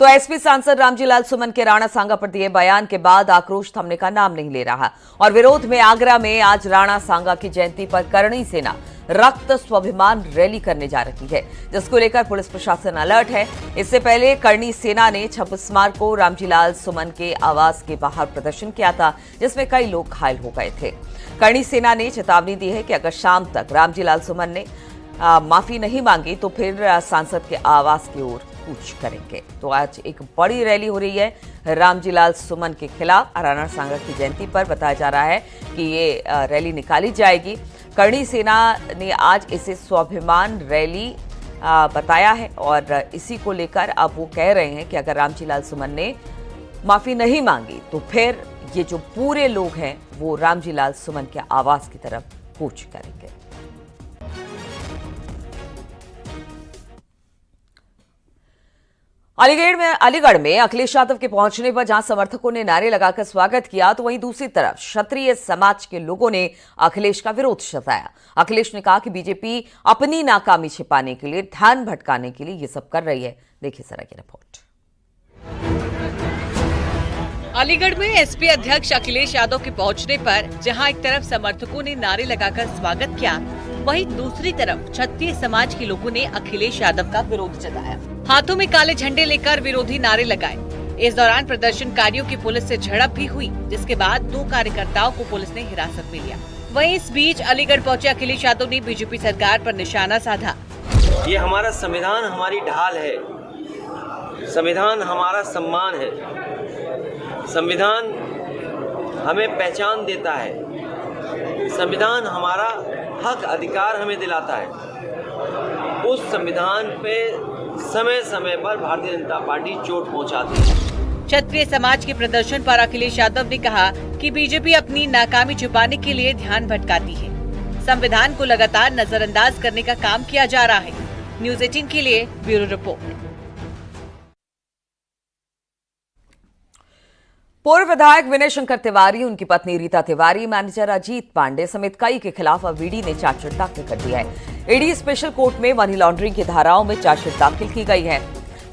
तो एसपी सांसद रामजीलाल सुमन के राणा सांगा पर दिए बयान के बाद आक्रोश थमने का नाम नहीं ले रहा और विरोध में आगरा में आज राणा सांगा की जयंती पर करणी सेना रक्त स्वाभिमान रैली करने जा रही है, जिसको लेकर पुलिस प्रशासन अलर्ट है। इससे पहले करणी सेना ने 26 मार्च को रामजीलाल सुमन के आवास के बाहर प्रदर्शन किया था, जिसमें कई लोग घायल हो गए थे। करणी सेना ने चेतावनी दी है कि अगर शाम तक रामजीलाल सुमन ने माफी नहीं मांगी तो फिर सांसद के आवास की ओर कूच करेंगे। तो आज एक बड़ी रैली हो रही है रामजीलाल सुमन के खिलाफ। राणा सांगा की जयंती पर बताया जा रहा है कि ये रैली निकाली जाएगी। करणी सेना ने आज इसे स्वाभिमान रैली बताया है और इसी को लेकर अब वो कह रहे हैं कि अगर रामजीलाल सुमन ने माफी नहीं मांगी तो फिर ये जो पूरे लोग हैं वो रामजीलाल सुमन के आवास की तरफ कूच करेंगे। अलीगढ़ में अखिलेश यादव के पहुंचने पर जहां समर्थकों ने नारे लगाकर स्वागत किया, तो वहीं दूसरी तरफ क्षत्रिय समाज के लोगों ने अखिलेश का विरोध जताया। अखिलेश ने कहा कि बीजेपी अपनी नाकामी छिपाने के लिए, ध्यान भटकाने के लिए ये सब कर रही है। देखिए जरा की रिपोर्ट। अलीगढ़ में एसपी अध्यक्ष अखिलेश यादव के पहुंचने पर जहां एक तरफ समर्थकों ने नारे लगाकर स्वागत किया, वहीं दूसरी तरफ क्षत्रिय समाज के लोगों ने अखिलेश यादव का विरोध जताया। हाथों में काले झंडे लेकर विरोधी नारे लगाए। इस दौरान प्रदर्शनकारियों की पुलिस से झड़प भी हुई, जिसके बाद 2 कार्यकर्ताओं को पुलिस ने हिरासत में लिया। वहीं इस बीच अलीगढ़ पहुंचे अखिलेश यादव ने बीजेपी सरकार पर निशाना साधा। ये हमारा संविधान हमारी ढाल है, संविधान हमारा सम्मान है, संविधान हमें पहचान देता है, संविधान हमारा हक अधिकार हमें दिलाता है। उस संविधान पे समय समय पर भारतीय जनता पार्टी चोट पहुंचाती है। क्षत्रिय समाज के प्रदर्शन पर अखिलेश यादव ने कहा कि बीजेपी अपनी नाकामी छुपाने के लिए ध्यान भटकाती है। संविधान को लगातार नजरअंदाज करने का काम किया जा रहा है। न्यूज़ 18 के लिए ब्यूरो रिपोर्ट। पूर्व विधायक विनय शंकर तिवारी, उनकी पत्नी रीता तिवारी, मैनेजर अजीत पांडे समेत कई के खिलाफ अब ईडी ने चार्जशीट दाखिल कर दिया है। ईडी स्पेशल कोर्ट में मनी लॉन्ड्रिंग की धाराओं में चार्जशीट दाखिल की गई है।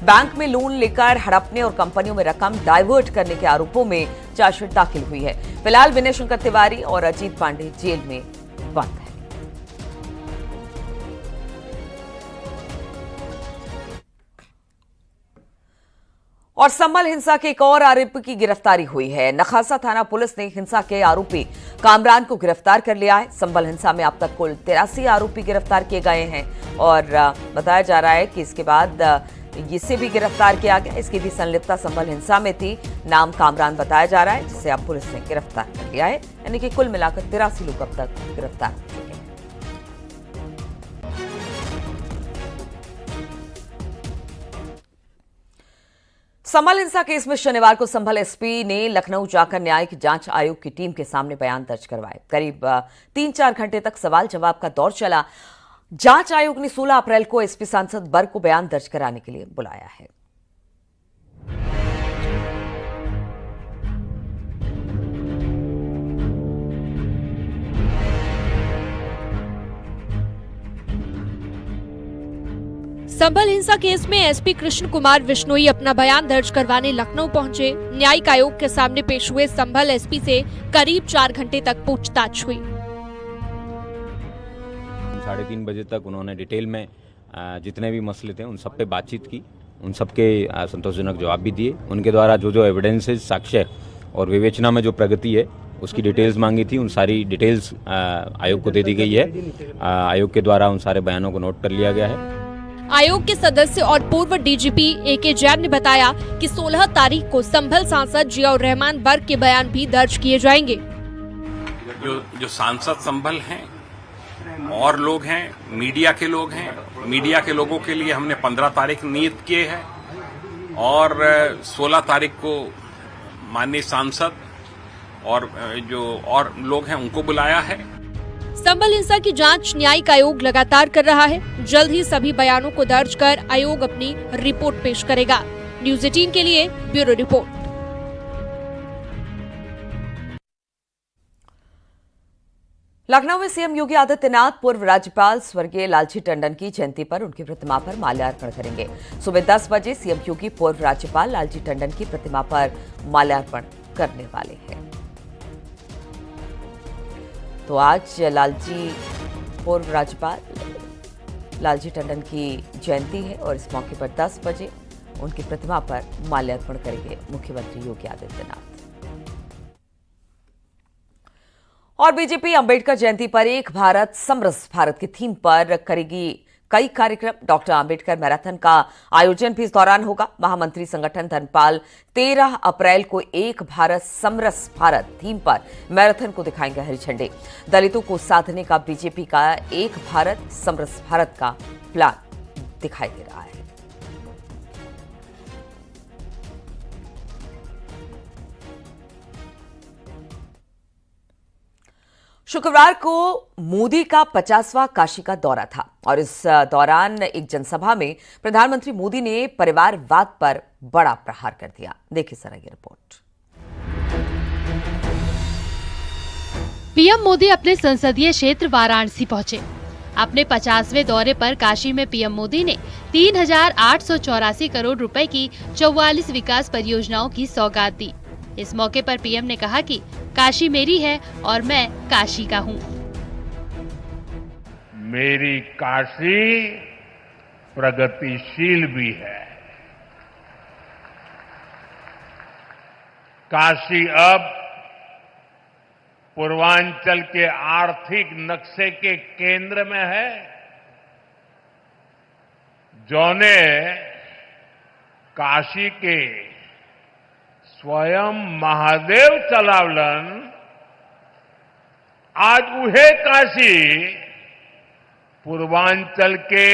बैंक में लोन लेकर हड़पने और कंपनियों में रकम डाइवर्ट करने के आरोपों में चार्जशीट दाखिल हुई है। फिलहाल विनय शंकर तिवारी और अजीत पांडे जेल में बंद है। और संभल हिंसा के एक और आरोपी की गिरफ्तारी हुई है। नखासा थाना पुलिस ने हिंसा के आरोपी कामरान को गिरफ्तार कर लिया है। संभल हिंसा में अब तक कुल 83 आरोपी गिरफ्तार किए गए हैं और बताया जा रहा है कि इसके बाद इसे भी गिरफ्तार किया गया। इसकी भी संलिप्तता संभल हिंसा में थी। नाम कामरान बताया जा रहा है, जिसे अब पुलिस ने गिरफ्तार कर लिया है। यानी कि कुल मिलाकर 83 लोग अब तक गिरफ्तार हो चुके हैं। संभल हिंसा केस में शनिवार को संभल एसपी ने लखनऊ जाकर न्यायिक जांच आयोग की टीम के सामने बयान दर्ज करवाए। करीब 3-4 घंटे तक सवाल जवाब का दौर चला। जांच आयोग ने 16 अप्रैल को एसपी सांसद बर्ग को बयान दर्ज कराने के लिए बुलाया है। संभल हिंसा केस में एसपी कृष्ण कुमार बिश्नोई अपना बयान दर्ज करवाने लखनऊ पहुंचे। न्यायिक आयोग के सामने पेश हुए संभल एसपी से करीब 4 घंटे तक पूछताछ हुई। 3:30 बजे तक उन्होंने डिटेल में जितने भी मसले थे उन सब पे बातचीत की, उन सब के संतोषजनक जवाब भी दिए। उनके द्वारा जो एविडेंसेस, साक्ष्य और विवेचना में जो प्रगति है उसकी डिटेल्स मांगी थी, उन सारी डिटेल्स आयोग को दे दी गई है। आयोग के द्वारा उन सारे बयानों को नोट कर लिया गया है। आयोग के सदस्य और पूर्व डीजीपी ए.के. जैन ने बताया कि 16 तारीख को संभल सांसद जियाउर रहमान बर्ग के बयान भी दर्ज किए जाएंगे। जो सांसद संभल हैं और लोग हैं, मीडिया के लोग हैं, मीडिया के लोगों के लिए हमने 15 तारीख नियत किए हैं और 16 तारीख को माननीय सांसद और जो और लोग हैं उनको बुलाया है। संभल हिंसा की जांच न्यायिक आयोग लगातार कर रहा है। जल्द ही सभी बयानों को दर्ज कर आयोग अपनी रिपोर्ट पेश करेगा। न्यूज़ 18 के लिए ब्यूरो रिपोर्ट। लखनऊ में सीएम योगी आदित्यनाथ पूर्व राज्यपाल स्वर्गीय लालजी टंडन की जयंती पर उनकी प्रतिमा पर माल्यार्पण करेंगे। सुबह 10 बजे सीएम योगी पूर्व राज्यपाल लालजी टंडन की प्रतिमा पर माल्यार्पण करने वाले हैं। तो आज पूर्व राज्यपाल लालजी टंडन की जयंती है और इस मौके पर 10 बजे उनकी प्रतिमा पर माल्यार्पण करेंगे मुख्यमंत्री योगी आदित्यनाथ। और बीजेपी अंबेडकर जयंती पर एक भारत समृद्ध भारत की थीम पर करेगी कई कार्यक्रम। डॉक्टर अंबेडकर मैराथन का आयोजन भी इस दौरान होगा। महामंत्री संगठन धर्मपाल 13 अप्रैल को एक भारत समृद्ध भारत थीम पर मैराथन को दिखाएंगे हरी झंडे। दलितों को साधने का बीजेपी का एक भारत समृद्ध भारत का प्लान दिखाई दे रहा है। शुक्रवार को मोदी का 50वां काशी का दौरा था और इस दौरान एक जनसभा में प्रधानमंत्री मोदी ने परिवारवाद पर बड़ा प्रहार कर दिया। देखिए जरा ये रिपोर्ट। पीएम मोदी अपने संसदीय क्षेत्र वाराणसी पहुंचे। अपने 50वें दौरे पर काशी में पीएम मोदी ने 3,884 करोड़ रुपए की 44 विकास परियोजनाओं की सौगात दी। इस मौके पर पीएम ने कहा कि काशी मेरी है और मैं काशी का हूँ। मेरी काशी प्रगतिशील भी है। काशी अब पूर्वांचल के आर्थिक नक्शे के केंद्र में है। जौने काशी के स्वयं महादेव चलावलन आज उहे काशी पूर्वांचल के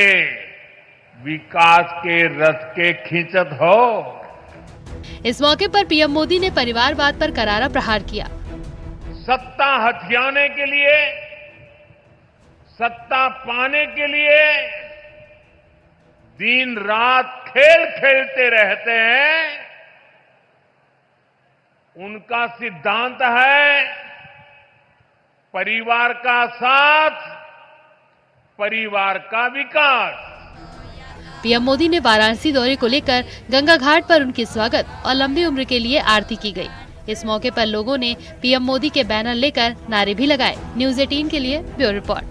विकास के रथ के खींचत हो। इस मौके पर पीएम मोदी ने परिवारवाद पर करारा प्रहार किया। सत्ता हथियाने के लिए, सत्ता पाने के लिए दिन रात खेल खेलते रहते हैं। उनका सिद्धांत है परिवार का साथ, परिवार का विकास। पीएम मोदी ने वाराणसी दौरे को लेकर गंगा घाट पर उनके स्वागत और लंबी उम्र के लिए आरती की गई। इस मौके पर लोगों ने पीएम मोदी के बैनर लेकर नारे भी लगाए। न्यूज़ 18 के लिए ब्यूरो रिपोर्ट।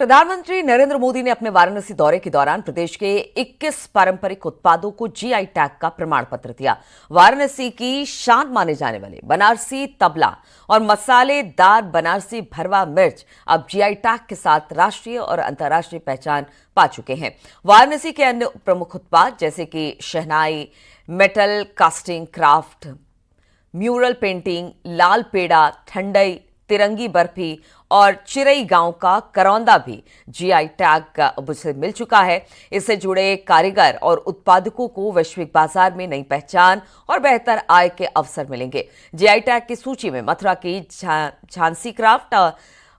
प्रधानमंत्री नरेंद्र मोदी ने अपने वाराणसी दौरे के दौरान प्रदेश के 21 पारंपरिक उत्पादों को जीआई टैग का प्रमाण पत्र दिया। वाराणसी की शान माने जाने वाले बनारसी तबला और मसालेदार बनारसी भरवा मिर्च अब जीआई टैग के साथ राष्ट्रीय और अंतर्राष्ट्रीय पहचान पा चुके हैं। वाराणसी के अन्य प्रमुख उत्पाद जैसे कि shehnai, metal casting craft, mural painting, lal peda, thandai, tirangi barfi और चिरई गांव का करौंदा भी जीआई टैग अब से मिल चुका है। इससे जुड़े कारीगर और उत्पादकों को वैश्विक बाजार में नई पहचान और बेहतर आय के अवसर मिलेंगे। जीआई टैग की सूची में मथुरा की झांसी क्राफ्ट,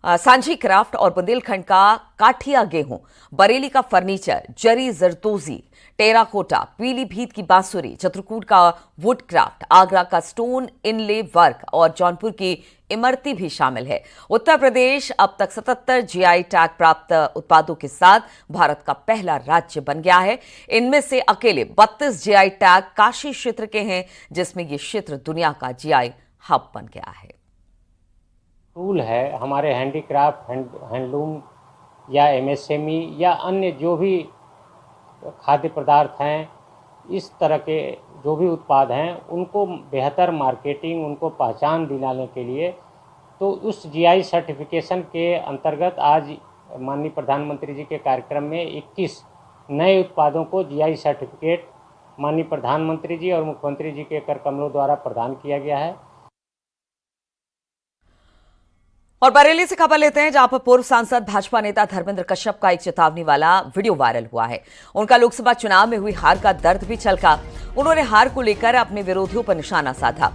सांझी क्राफ्ट और बुंदेलखंड का काठिया गेहूं, बरेली का फर्नीचर, जरी जरदोजी, टेराकोटा, पीलीभीत की बांसुरी, चित्रकूट का वुड क्राफ्ट, आगरा का स्टोन इनले वर्क और जौनपुर की इमरती भी शामिल है। उत्तर प्रदेश अब तक 77 जीआई टैग प्राप्त उत्पादों के साथ भारत का पहला राज्य बन गया है। इनमें से अकेले 32 जीआई टैग काशी क्षेत्र के हैं, जिसमें ये क्षेत्र दुनिया का जीआई हब बन गया है। टूल है हमारे हैंडीक्राफ्ट, हैंडलूम या एमएसएमई या अन्य जो भी खाद्य पदार्थ हैं, इस तरह के जो भी उत्पाद हैं उनको बेहतर मार्केटिंग, उनको पहचान दिलाने के लिए तो उस जीआई सर्टिफिकेशन के अंतर्गत आज माननीय प्रधानमंत्री जी के कार्यक्रम में 21 नए उत्पादों को जीआई सर्टिफिकेट माननीय प्रधानमंत्री जी और मुख्यमंत्री जी के कर कमलों द्वारा प्रदान किया गया है। और बरेली से खबर लेते हैं, जहां पर पूर्व सांसद भाजपा नेता धर्मेंद्र कश्यप का एक चेतावनी वाला वीडियो वायरल हुआ है। उनका लोकसभा चुनाव में हुई हार का दर्द भी छलका। उन्होंने हार को लेकर अपने विरोधियों पर निशाना साधा।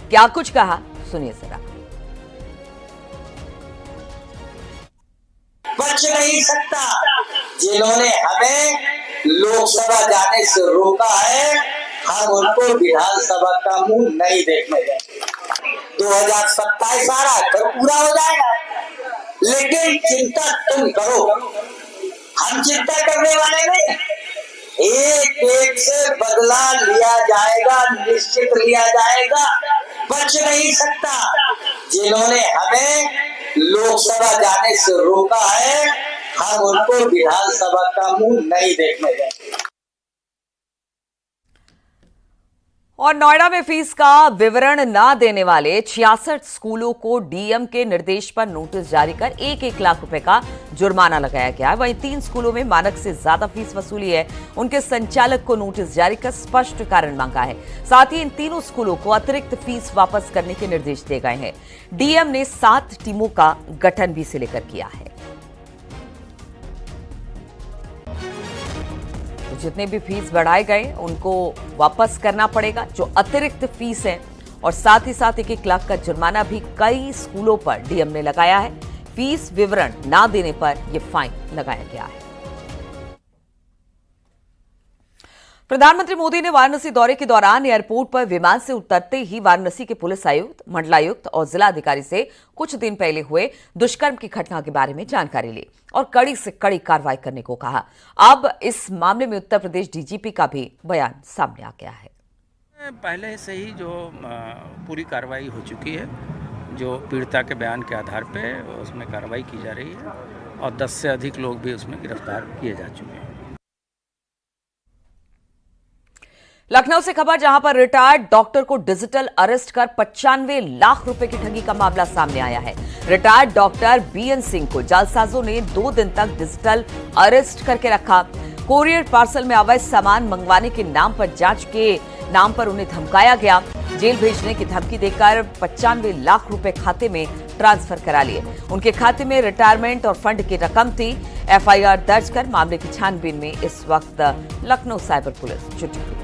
क्या कुछ कहा, सुनिए जरा। बच नहीं सकता। जिन्होंने हमें लोकसभा जाने से रोका है हम उनको विधानसभा का मुंह नहीं देखने देंगे। 2027 आ रहा है, पूरा हो जाएगा, लेकिन चिंता तुम करो, हम चिंता करने वाले नहीं। एक एक से बदला लिया जाएगा, निश्चित लिया जाएगा, बच नहीं सकता। जिन्होंने हमें लोकसभा जाने से रोका है, हम उनको विधानसभा का मुंह नहीं देखने देंगे। और नोएडा में फीस का विवरण न देने वाले 66 स्कूलों को डीएम के निर्देश पर नोटिस जारी कर 1-1 लाख रुपए का जुर्माना लगाया गया है। वहीं 3 स्कूलों में मानक से ज्यादा फीस वसूली है। उनके संचालक को नोटिस जारी कर स्पष्ट कारण मांगा है। साथ ही इन तीनों स्कूलों को अतिरिक्त फीस वापस करने के निर्देश दिए गए हैं। डीएम ने 7 टीमों का गठन भी इसे लेकर किया है। जितने भी फीस बढ़ाए गए उनको वापस करना पड़ेगा, जो अतिरिक्त फीस है, और साथ ही साथ 1-1 लाख का जुर्माना भी कई स्कूलों पर डीएम ने लगाया है। फीस विवरण ना देने पर यह फाइन लगाया गया है। प्रधानमंत्री मोदी ने वाराणसी दौरे के दौरान एयरपोर्ट पर विमान से उतरते ही वाराणसी के पुलिस आयुक्त, मंडलायुक्त और जिला अधिकारी से कुछ दिन पहले हुए दुष्कर्म की घटना के बारे में जानकारी ली और कड़ी से कड़ी कार्रवाई करने को कहा। अब इस मामले में उत्तर प्रदेश डीजीपी का भी बयान सामने आ गया है। पहले से ही जो पूरी कार्रवाई हो चुकी है, जो पीड़िता के बयान के आधार पे उसमें कार्रवाई की जा रही है और 10 से अधिक लोग भी उसमें गिरफ्तार किए जा चुके हैं। लखनऊ से खबर, जहां पर रिटायर्ड डॉक्टर को डिजिटल अरेस्ट कर 95 लाख रुपए की ठगी का मामला सामने आया है। रिटायर्ड डॉक्टर बीएन सिंह को जालसाजों ने 2 दिन तक डिजिटल अरेस्ट करके रखा। कोरियर पार्सल में अवैध सामान मंगवाने के नाम पर, जांच के नाम पर उन्हें धमकाया गया। जेल भेजने की धमकी देकर 95 लाख रुपए खाते में ट्रांसफर करा लिए। उनके खाते में रिटायरमेंट और फंड की रकम थी। एफआईआर दर्ज कर मामले की छानबीन में इस वक्त लखनऊ साइबर पुलिस जुटी हुई है।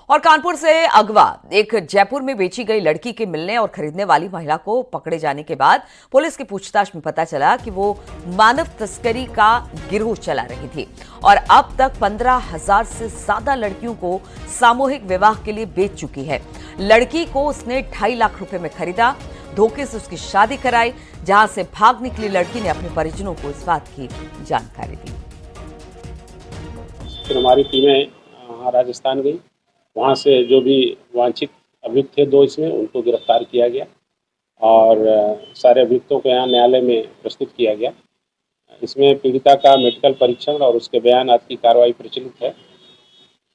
और कानपुर से अगवा एक जयपुर में बेची गई लड़की के मिलने और खरीदने वाली महिला को पकड़े जाने के बाद पुलिस की पूछताछ में पता चला कि वो मानव तस्करी का गिरोह चला रही थी और अब तक 15,000 से ज्यादा लड़कियों को सामूहिक विवाह के लिए बेच चुकी है। लड़की को उसने 2.5 लाख रुपए में खरीदा, धोखे से उसकी शादी कराई, जहां से भाग निकली लड़की ने अपने परिजनों को इस बात की जानकारी दी। फिर हमारी टीमें राजस्थान गई, वहाँ से जो भी वांछित अभियुक्त थे 2 इसमें, उनको गिरफ्तार किया गया और सारे अभियुक्तों को यहाँ न्यायालय में प्रस्तुत किया गया। इसमें पीड़िता का मेडिकल परीक्षण और उसके बयान आदि की कार्रवाई प्रचलित है।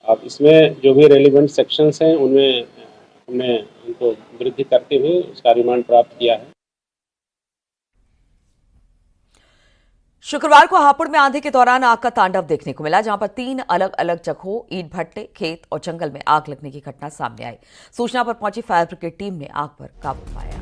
अब इसमें जो भी रेलिवेंट सेक्शंस हैं उनमें हमने उनको वृद्धि करते हुए उसका रिमांड प्राप्त किया है। शुक्रवार को हापुड़ में आंधी के दौरान आग का तांडव देखने को मिला, जहां पर 3 अलग अलग जगहों ईंट भट्टे, खेत और जंगल में आग लगने की घटना सामने आई। सूचना पर पहुंची फायर ब्रिगेड टीम ने आग पर काबू पाया।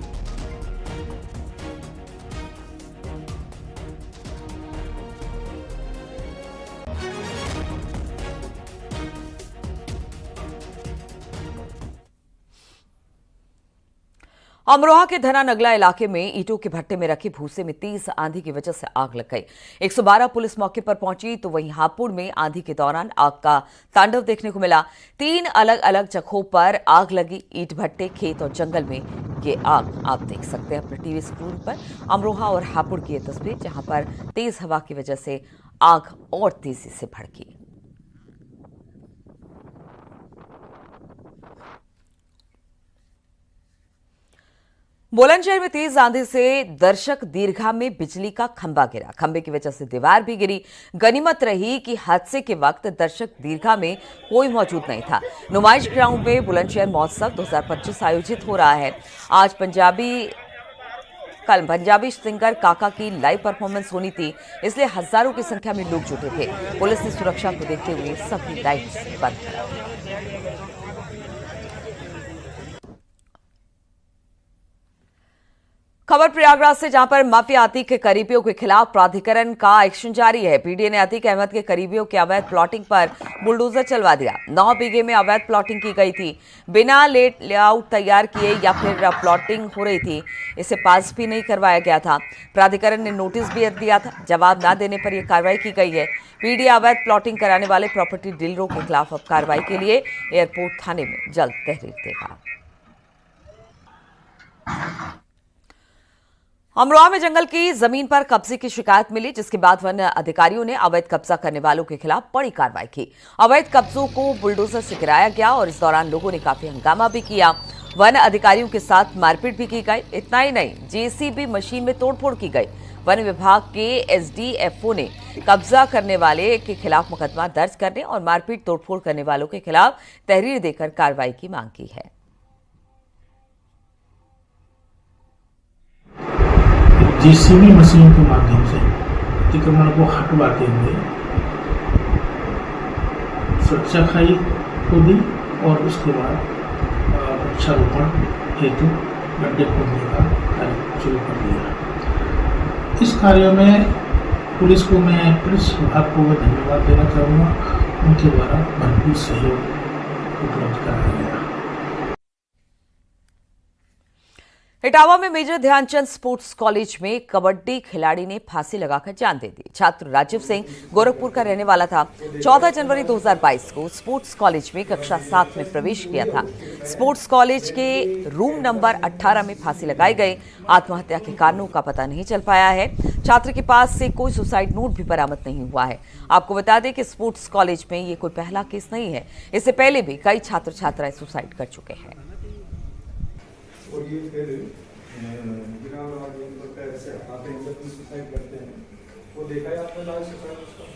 अमरोहा के धना नगला इलाके में ईंटों के भट्टे में रखे भूसे में तेज आंधी की वजह से आग लग गई। 112 पुलिस मौके पर पहुंची तो वहीं हापुड़ में आंधी के दौरान आग का तांडव देखने को मिला। 3 अलग अलग जगहों पर आग लगी, ईंट भट्टे, खेत और जंगल में ये आग आप देख सकते हैं अपने टीवी स्क्रीन पर। अमरोहा और हापुड़ की ये तस्वीर, जहां पर तेज हवा की वजह से आग और तेजी से भड़की। बुलंदशहर में तेज आंधी से दर्शक दीर्घा में बिजली का खंभा गिरा। खंभे की वजह से दीवार भी गिरी। गनीमत रही कि हादसे के वक्त दर्शक दीर्घा में कोई मौजूद नहीं था। नुमाइश ग्राउंड में बुलंदशहर महोत्सव 2025 आयोजित हो रहा है। कल पंजाबी सिंगर काका की लाइव परफॉर्मेंस होनी थी, इसलिए हजारों की संख्या में लोग जुटे थे। पुलिस ने सुरक्षा को देखते हुए सभी लाइट्स बंद करा दी। खबर प्रयागराज से, जहां पर माफिया अतीक के करीबियों के खिलाफ प्राधिकरण का एक्शन जारी है। पीडीए ने अतीक अहमद के करीबियों के अवैध प्लॉटिंग पर बुलडोजर चलवा दिया। 9 बीघे में अवैध प्लॉटिंग की गई थी, बिना लेआउट तैयार किए या फिर प्लॉटिंग हो रही थी, इसे पास भी नहीं करवाया गया था। प्राधिकरण ने नोटिस भी दिया था, जवाब न देने पर यह कार्रवाई की गई है। पीडीए अवैध प्लॉटिंग कराने वाले प्रॉपर्टी डीलरों के खिलाफ अब कार्रवाई के लिए एयरपोर्ट थाने में जल्द तहरीर देगा। अमरोहा में जंगल की जमीन पर कब्जे की शिकायत मिली, जिसके बाद वन अधिकारियों ने अवैध कब्जा करने वालों के खिलाफ बड़ी कार्रवाई की। अवैध कब्जों को बुलडोजर से गिराया गया और इस दौरान लोगों ने काफी हंगामा भी किया। वन अधिकारियों के साथ मारपीट भी की गई। इतना ही नहीं, जेसीबी मशीन में तोड़फोड़ की गई। वन विभाग के एसडीएफओ ने कब्जा करने वाले के खिलाफ मुकदमा दर्ज करने और मारपीट तोड़फोड़ करने वालों के खिलाफ तहरीर देकर कार्रवाई की मांग की है। जेसीबी मशीन के माध्यम से अतिक्रमण को हटवाते हुए सुरक्षा खाई खोदी और उसके बाद वृक्षारोपण हेतु गड्ढे खोदने का कार्य शुरू कर दिया। इस कार्य में पुलिस विभाग को मैं धन्यवाद देना चाहूँगा, उनके द्वारा भरपूर सहयोग उपलब्ध कराया गया। इटावा में मेजर ध्यानचंद स्पोर्ट्स कॉलेज में कबड्डी खिलाड़ी ने फांसी लगाकर जान दे दी। छात्र राजीव सिंह गोरखपुर का रहने वाला था। 14 जनवरी 2022 को स्पोर्ट्स कॉलेज में कक्षा 7 में प्रवेश किया था। स्पोर्ट्स कॉलेज के रूम नंबर 18 में फांसी लगाई गई। आत्महत्या के कारणों का पता नहीं चल पाया है। छात्र के पास से कोई सुसाइड नोट भी बरामद नहीं हुआ है। आपको बता दें कि स्पोर्ट्स कॉलेज में ये कोई पहला केस नहीं है, इससे पहले भी कई छात्र छात्राएं सुसाइड कर चुके हैं। और ये फिर बिना पैसे आते हैं जब सुसाइड करते हैं, वो देखा है आपने लाइव सुसाइड उसका।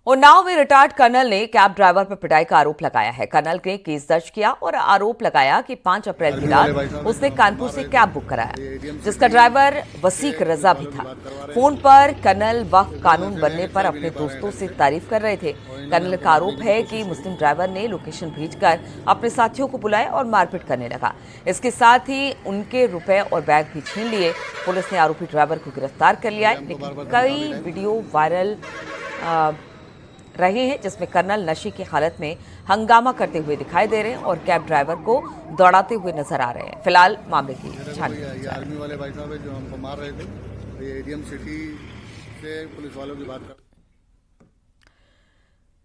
उन्नाव में रिटायर्ड कर्नल ने कैब ड्राइवर पर पिटाई का आरोप लगाया है। कर्नल ने केस दर्ज किया और आरोप लगाया कि 5 अप्रैल की रात उसने कानपुर से कैब बुक कराया, जिसका ड्राइवर वसीक रजा भी था। फोन पर कर्नल वक्फ कानून बनने पर अपने दोस्तों से तारीफ कर रहे थे। कर्नल का आरोप है कि मुस्लिम ड्राइवर ने लोकेशन भेजकर अपने साथियों को बुलाया और मारपीट करने लगा। इसके साथ ही उनके रुपए और बैग भी छीन लिए। पुलिस ने आरोपी ड्राइवर को गिरफ्तार कर लिया है, लेकिन कई वीडियो वायरल रहे हैं जिसमें कर्नल नशे की हालत में हंगामा करते हुए दिखाई दे रहे हैं और कैब ड्राइवर को दौड़ाते हुए नजर आ रहे हैं। फिलहाल मामले की छानबीन आर्मी वाले भाई साहब जो हमको मार रहे थे, ये एडीएम सिटी से पुलिस वालों की बात कर।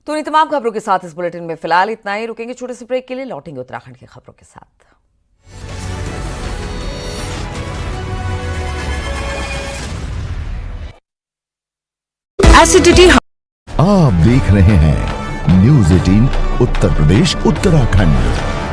तो इन तमाम खबरों के साथ इस बुलेटिन में फिलहाल इतना ही। रुकेंगे छोटे से ब्रेक के लिए, लौटेंगे उत्तराखंड की खबरों के साथ। एसिडिटी। आप देख रहे हैं न्यूज़ 18 उत्तर प्रदेश उत्तराखंड।